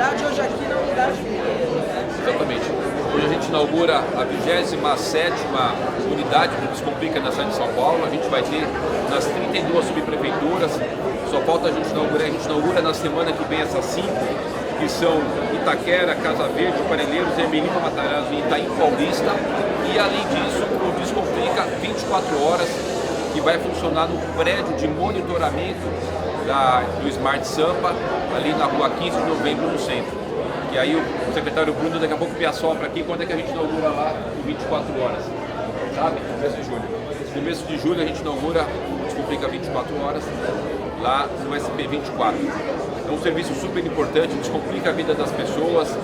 cidade, hoje aqui na unidade Mineiro. Exatamente. Hoje a gente inaugura a 27ª unidade do Descomplica na cidade de São Paulo. A gente vai ter nas 32 subprefeituras. Só falta a gente inaugura na semana que vem essas 5, que são Itaquera, Casa Verde, Parelheiros, Ermelino, Matarazzo e Itaim Paulista. E além disso, o Descomplica 24 horas, que vai funcionar no prédio de monitoramento do Smart Sampa, ali na rua 15 de novembro, no centro. E aí o secretário Bruno daqui a pouco me assopra aqui quando é que a gente inaugura lá por 24 horas. Sabe? Começo de julho. Começo de julho a gente inaugura o Descomplica 24 horas lá no SP24. É um serviço super importante, descomplica a vida das pessoas.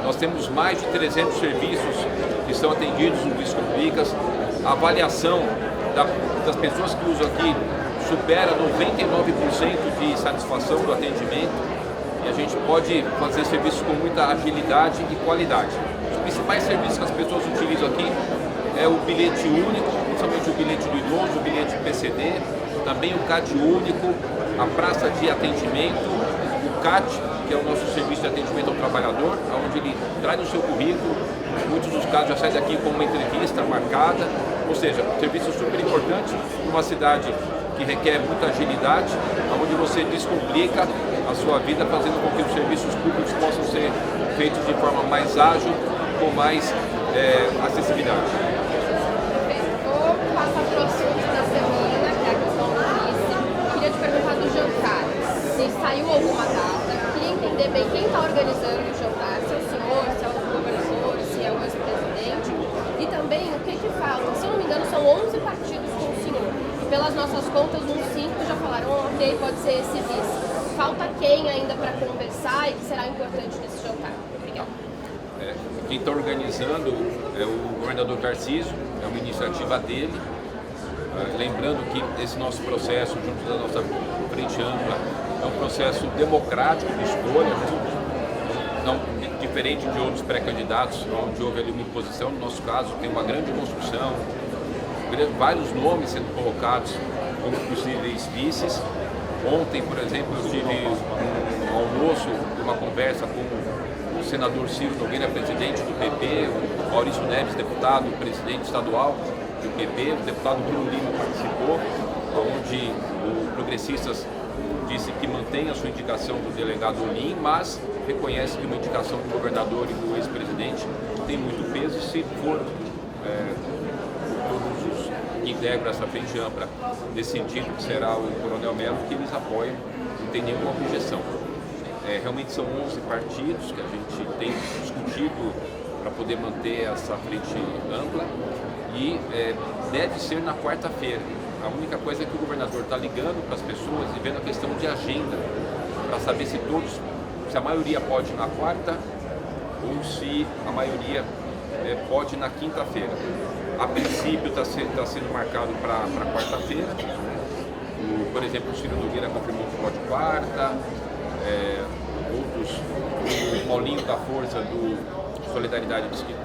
Nós temos mais de 300 serviços que são atendidos no Descomplicas. A avaliação das pessoas que usam aqui supera 99% de satisfação do atendimento e a gente pode fazer serviços com muita agilidade e qualidade. Os principais serviços que as pessoas utilizam aqui é o bilhete único, principalmente o bilhete do idoso, o bilhete PCD, também o CAT único, a praça de atendimento, o CAT, que é o nosso serviço de atendimento ao trabalhador, onde ele traz o seu currículo, muitos dos casos já saem daqui com uma entrevista marcada, ou seja, um serviço super importante numa cidade que requer muita agilidade, onde você descomplica a sua vida, fazendo com que os serviços públicos possam ser feitos de forma mais ágil, com mais acessibilidade. Vou passar para o assunto da semana, que é a questão da missa. Queria te perguntar do jantar. Se saiu alguma data, queria entender bem quem está organizando o jantar, se é o senhor, se é o governador, se é o ex-presidente, e também o que falta. Se eu não me engano, são 11 partidos com o senhor. E pelas nossas contas, uns 5 já falaram, ok, pode ser esse vice. Falta quem ainda para conversar e que será importante nesse jantar? Obrigada. Quem está organizando é o governador Tarcísio, é uma iniciativa dele. Lembrando que esse nosso processo, junto da nossa frente ampla, é um processo democrático de escolha, não diferente de outros pré-candidatos, onde houve ali uma imposição. No nosso caso, tem uma grande construção, vários nomes sendo colocados como possíveis vices. Ontem, por exemplo, eu tive um almoço, uma conversa com o senador Ciro Nogueira, presidente do PP, o Maurício Neves, deputado, presidente estadual do PP, o deputado Bruno Lima participou, onde o Progressistas disse que mantém a sua indicação do delegado Olim, mas reconhece que uma indicação do governador e do ex-presidente tem muito peso. Se for todos os que integram essa frente ampla decidido que será o Coronel Melo, que eles apoiam, não tem nenhuma objeção. Realmente são 11 partidos que a gente tem discutido para poder manter essa frente ampla e deve ser na quarta-feira. A única coisa é que o governador está ligando para as pessoas e vendo a questão de agenda, para saber se a maioria pode ir na quarta ou se a maioria pode ir na quinta-feira. A princípio está sendo marcado para quarta-feira. Por exemplo, o Ciro Nogueira confirmou que pode quarta, o Paulinho da Força do Solidariedade disse que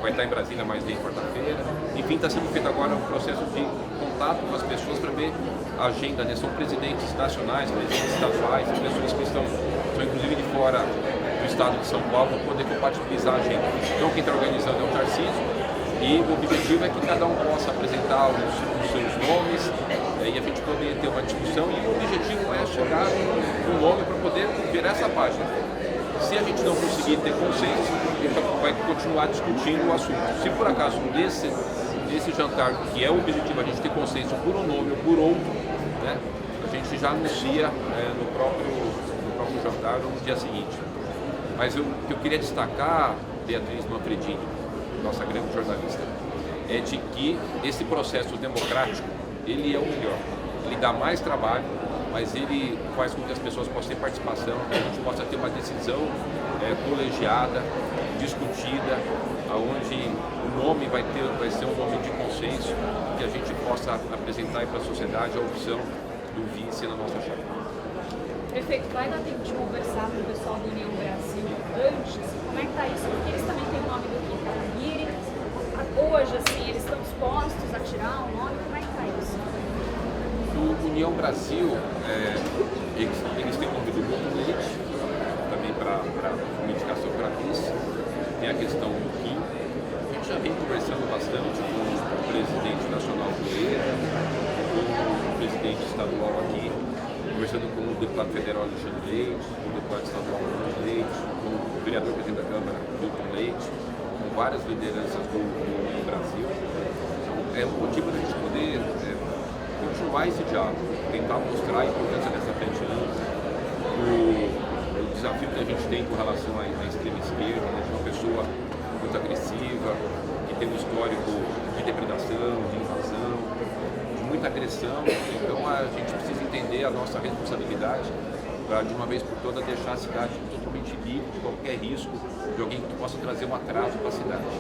vai estar em Brasília, mas vem quarta-feira. Enfim, está sendo feito agora um processo de contato com as pessoas para ver a agenda, né? São presidentes nacionais, presidentes estaduais, pessoas que são inclusive de fora do estado de São Paulo, para poder compatibilizar a agenda. Então, quem está organizando é o Tarcísio e o objetivo é que cada um possa apresentar os seus nomes e a gente poder ter uma discussão, e o objetivo é chegar no nome para poder virar essa página. Se a gente não conseguir ter consenso, a gente vai continuar discutindo o assunto. Se por acaso desse jantar, que é o objetivo, a gente ter consenso por um nome ou por outro, né, a gente já anuncia no próprio jantar no dia seguinte. Mas o que eu queria destacar, Beatriz Manfredini, nossa grande jornalista, é de que esse processo democrático, ele é o melhor. Ele dá mais trabalho, mas ele faz com que as pessoas possam ter participação, que a gente possa ter uma decisão colegiada, discutida, onde o nome vai ser um nome de consenso, que a gente possa apresentar para a sociedade a opção do vice na nossa chapa. Prefeito, vai dar tempo de conversar com o pessoal do União Brasil antes? Como é que está isso? Porque eles também têm o nome do Kim Kataguiri. Hoje, assim, eles estão dispostos a tirar o nome? Como é que está isso? Do União Brasil, eles têm o nome do Boto Leite, também para estadual aqui, conversando com o deputado federal Alexandre Leite, com o deputado estadual Alexandre Leite, com o vereador presidente da Câmara, Milton Leite, com várias lideranças do Brasil. Então, é um motivo da gente poder continuar esse diálogo, tentar mostrar a importância dessa frente ampla, o desafio que a gente tem com relação à extrema esquerda, né, de uma pessoa muito agressiva, que tem um histórico de depredação, de invasão, de muita agressão. Então a gente precisa entender a nossa responsabilidade para, de uma vez por todas, deixar a cidade totalmente livre de qualquer risco de alguém que possa trazer um atraso para a cidade.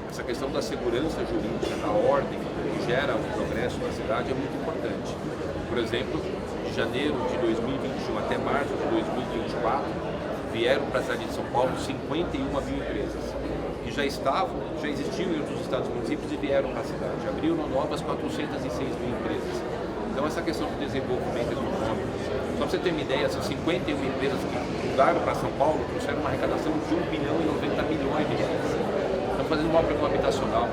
Essa questão da segurança jurídica, da ordem que gera o progresso da cidade é muito importante. Por exemplo, de janeiro de 2021 até março de 2024, vieram para a cidade de São Paulo 51 mil empresas, que já existiam em outros estados e municípios e vieram para a cidade. Abriram novas 406 mil empresas. Então essa questão do desenvolvimento econômico, só para você ter uma ideia, essas 51 empresas que mudaram para São Paulo trouxeram uma arrecadação de 1 bilhão e 90 milhões de reais. Estão fazendo uma obra habitacional.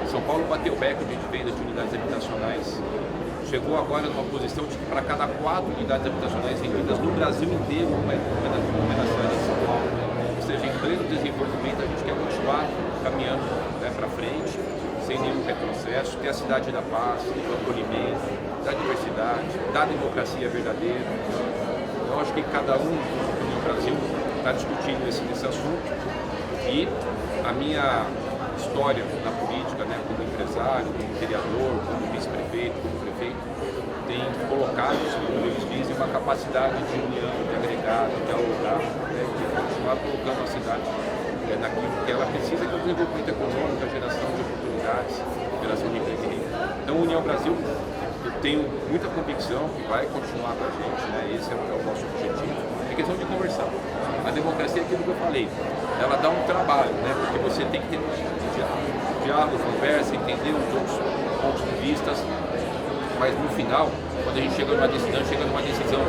São Paulo bateu o recorde de venda de unidades habitacionais. Chegou agora numa posição de que para cada 4 unidades habitacionais vendidas no Brasil inteiro, uma na cidade de São Paulo. Ou seja, em pleno desenvolvimento, a gente quer continuar caminhando, né, para frente, sem nenhum retrocesso, ter a cidade da paz, do acolhimento, da diversidade, da democracia verdadeira. Eu acho que cada um no Brasil está discutindo esse assunto, e a minha história na política, né, como empresário, como vereador, como vice-prefeito, como prefeito, tem colocado, segundo eles dizem, uma capacidade de união, de agregar, de dialogar, né, de continuar colocando a cidade naquilo que ela precisa, que é o desenvolvimento econômico, a geração de oportunidades, a geração de emprego. Então, a União Brasil, eu tenho muita convicção que vai continuar com a gente, né, esse é o nosso objetivo. É questão de conversar. A democracia é aquilo que eu falei, ela dá um trabalho, né, porque você tem que ter diálogo, conversa, entender os outros pontos de vista, mas no final, quando a gente chega numa decisão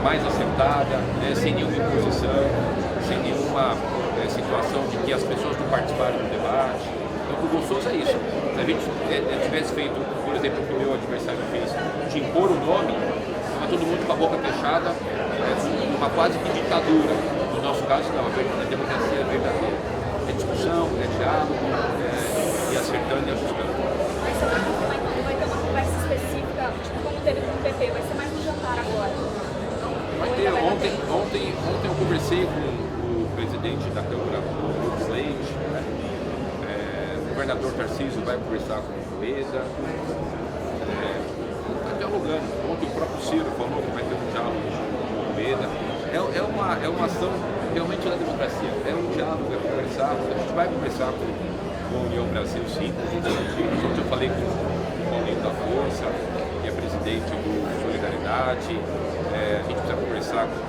mais acertada, né, sem nenhuma imposição, sem nenhuma situação de que as pessoas não participaram do debate. Então, o gostoso é isso. Se a gente tivesse feito, por exemplo, o que o meu adversário fez, de impor o nome, estava todo mundo com a boca fechada, uma quase que ditadura. No nosso caso, não, a democracia é verdadeira. É discussão, é diálogo, e acertando e ajustando. Mas você vai ter uma conversa específica, tipo como teve com o PP, vai ser mais um jantar agora? Vai ter. Ontem eu conversei com o presidente da Câmara, o Leite, né? O governador Tarcísio vai conversar com o Rueda, está dialogando. Ontem o próprio Ciro falou que vai ter um diálogo com o Rueda. É uma ação realmente da democracia, é um diálogo, é conversar. A gente vai conversar com a União Brasil, sim, com os antigos. Ontem eu falei com o Paulinho da Força, que é presidente do Solidariedade. A gente precisa conversar com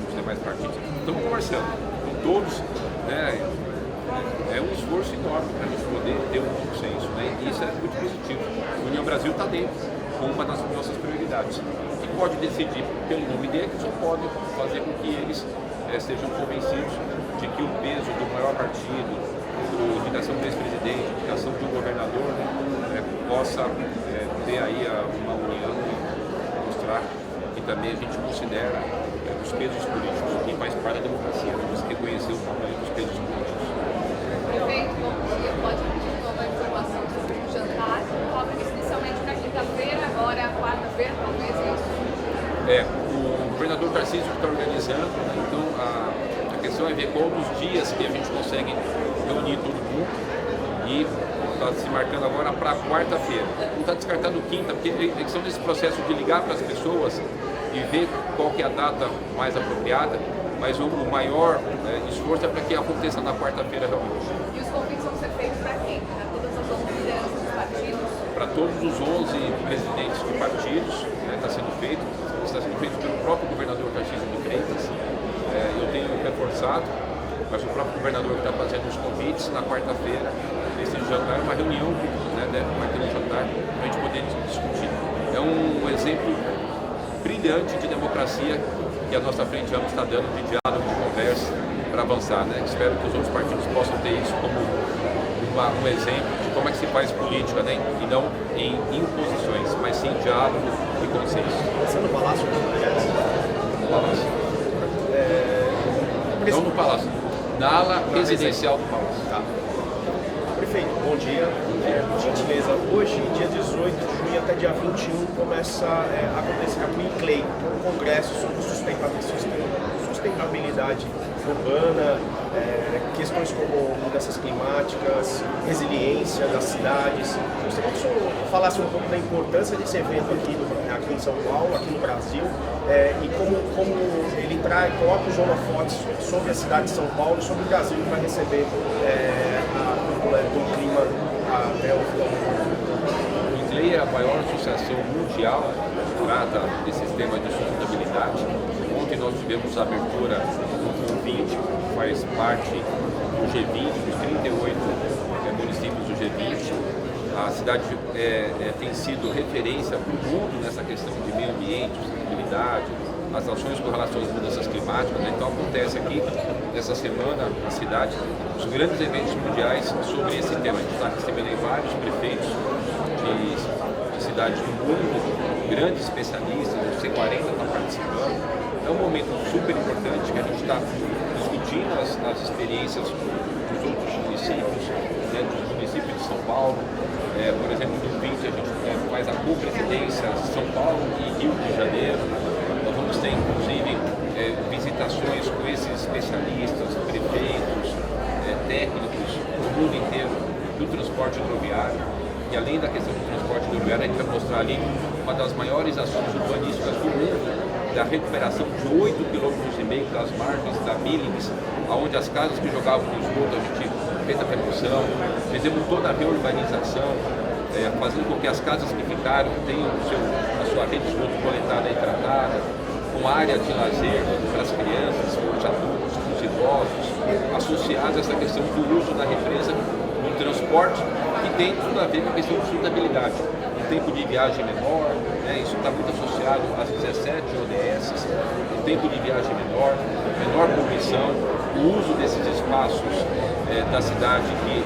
os demais partidos. Estamos conversando com todos, né? É um esforço enorme para a gente poder ter um consenso, né? E isso é muito positivo. A União Brasil está dentro, com uma das nossas prioridades. Que pode decidir pelo nome deles ou pode fazer com que eles sejam convencidos de que o peso do maior partido, a indicação do ex-presidente, a indicação de um governador, né, possa ter aí uma união e mostrar que também a gente considera os pesos políticos, que faz parte da democracia, né? Você reconhecer o tamanho dos pesos políticos. Prefeito, bom dia. Pode pedir nova informação sobre o jantar? Estava inicialmente na quinta-feira, agora é a quarta-feira, talvez é isso? O governador Tarcísio que está organizando, né? Então a questão é ver qual dos dias que a gente consegue reunir todo mundo, e está se marcando agora para quarta-feira. Não está descartando quinta, porque eles estão nesse processo de ligar para as pessoas e ver qual que é a data mais apropriada, mas o maior esforço é para que aconteça na quarta-feira realmente. E os convites vão ser feitos para quem? Para todas as 11 lideranças dos partidos? Para todos os 11 presidentes de partidos, está sendo feito. Está sendo feito pelo próprio governador Tarcísio de Freitas. Eu tenho reforçado, mas o próprio governador está fazendo os convites na quarta-feira. Esse jantar é uma reunião, né, vai ter um jantar para a gente poder discutir. É um exemplo brilhante de democracia que a nossa frente ampla está dando, de diálogo, de conversa, para avançar, né? Espero que os outros partidos possam ter isso como um exemplo de como é que se faz política, né? E não em imposições, mas sim diálogo e consenso. Você no Palácio do Congresso? No Palácio. Não no Palácio, na ala residencial do Palácio. Tá. Prefeito, bom dia. Por gentileza, hoje, dia 18 de junho até dia 21, começa a acontecer a CleanClay, um congresso sobre sustentabilidade urbana, questões como mudanças climáticas, resiliência das cidades. Gostaria que o senhor falasse um pouco da importância desse evento aqui em São Paulo, aqui no Brasil, e como ele coloca os holofotes sobre a cidade de São Paulo e sobre o Brasil, que vai receber do clima até o final. O CleanClay é a maior associação mundial que trata desses temas de sustentabilidade. Ontem nós tivemos a abertura do convite, que faz parte do G20, dos 38 municípios do G20. A cidade tem sido referência para o mundo nessa questão de meio ambiente, sustentabilidade, as ações com relação às mudanças climáticas. Né? Então acontece aqui, nessa semana, na cidade, os grandes eventos mundiais sobre esse tema. A gente está recebendo aí vários prefeitos de cidades do mundo, grandes especialistas, não sei, 40 estão participando. É um momento super importante que a gente está discutindo as experiências dos outros municípios, né, dos municípios de São Paulo. Por exemplo, no 20 a gente faz a co-presidência São Paulo e Rio de Janeiro. Nós vamos ter, inclusive, visitações com esses especialistas, prefeitos, técnicos do mundo inteiro do transporte rodoviário. E além da questão do transporte rodoviário, a gente vai mostrar ali uma das maiores ações urbanísticas do mundo, da recuperação de 8,5 km das margens da Billings, onde as casas que jogavam no esgoto, a gente fez a remoção, fizemos toda a reurbanização, fazendo com que as casas que ficaram tenham a sua rede de esgoto coletada e tratada, com área de lazer para as crianças, para os adultos, para os idosos, associados a essa questão do uso da represa no transporte, que tem tudo a ver com a questão de sustentabilidade. Um tempo de viagem menor, isso está muito associado às 17 ODS, um tempo de viagem menor, menor poluição, o uso desses espaços da cidade que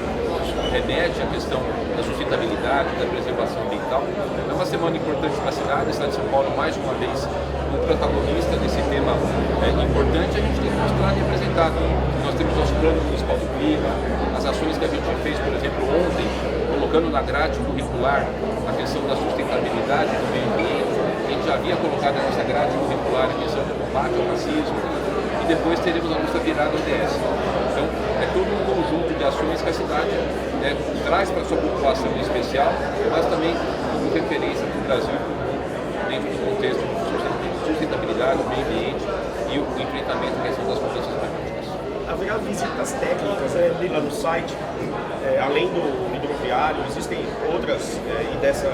remete à questão da sustentabilidade, da preservação ambiental. É uma semana importante para a cidade de São Paulo, mais uma vez, um protagonista desse tema importante. A gente tem mostrado e apresentado. Nós temos nosso plano municipal do clima, as ações que a gente fez, por exemplo, ontem, colocando na grade curricular a questão da sustentabilidade do meio ambiente. A gente já havia colocado na nossa grade curricular a questão do combate ao racismo, e depois teremos a nossa virada ODS. Então, é todo um conjunto de ações que a cidade traz para a sua população em especial, mas também como referência para o Brasil, dentro do contexto de sustentabilidade, do meio ambiente e o enfrentamento à questão das mudanças climáticas. Haverá visitas técnicas lá no site, além do hidroviário, existem outras, e dessa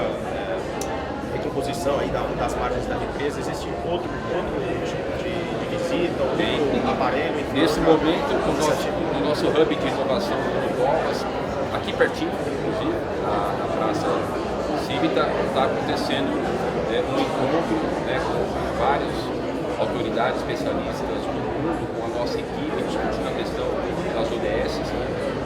recomposição aí das margens da represa, existe outro tipo de visita, outro aparelho? Nesse momento, o nosso hub de inovação do Bolas, aqui pertinho, inclusive, na Praça Cívica, está acontecendo um encontro com várias autoridades especialistas do mundo, com a nossa equipe, discutindo a questão das ODS,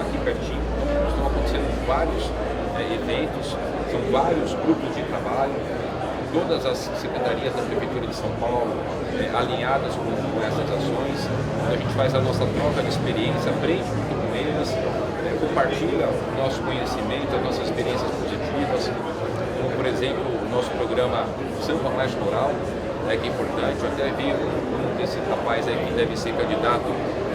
aqui pertinho. Estão acontecendo vários eventos, são vários grupos de trabalho, todas as secretarias da Prefeitura de São Paulo alinhadas com essas ações. A gente faz a nossa troca de experiência, aprende muito com eles, compartilha o nosso conhecimento, as nossas experiências positivas, como por exemplo o nosso programa Sampa Mais Rural, que é importante. Eu até vi um desse rapaz aí que deve ser candidato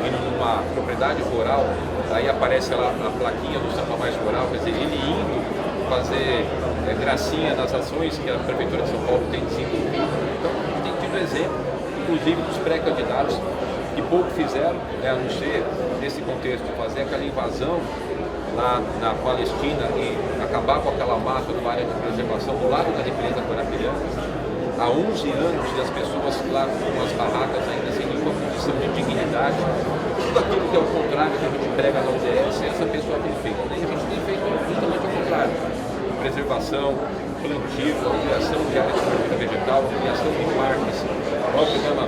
indo numa propriedade rural, aí aparece lá a plaquinha do Sampa Mais Rural, quer dizer, ele indo fazer gracinha nas ações que a Prefeitura de São Paulo tem desenvolvido. Então a gente tem tido exemplo, inclusive dos pré-candidatos, que pouco fizeram, a não ser nesse contexto de fazer aquela invasão lá na Palestina e acabar com aquela mata numa área de preservação do lado da represa Guarapiranga. Há 11 anos e as pessoas lá com as barracas ainda sem nenhuma condição de dignidade. Tudo aquilo que é o contrário que a gente prega na ODS, essa pessoa tem feito. E a gente tem feito justamente ao contrário. Preservação, plantio, ampliação de áreas de cobertura vegetal, ampliação de parques, o maior programa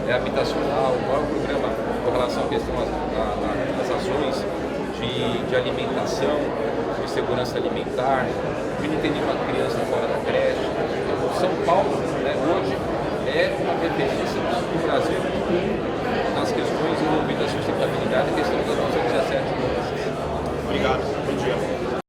habitacional, o maior programa com relação à questão das ações de alimentação, de segurança alimentar, de não ter nenhuma criança fora da creche. São Paulo, né, hoje, é uma referência do Brasil nas questões envolvidas a sustentabilidade e questão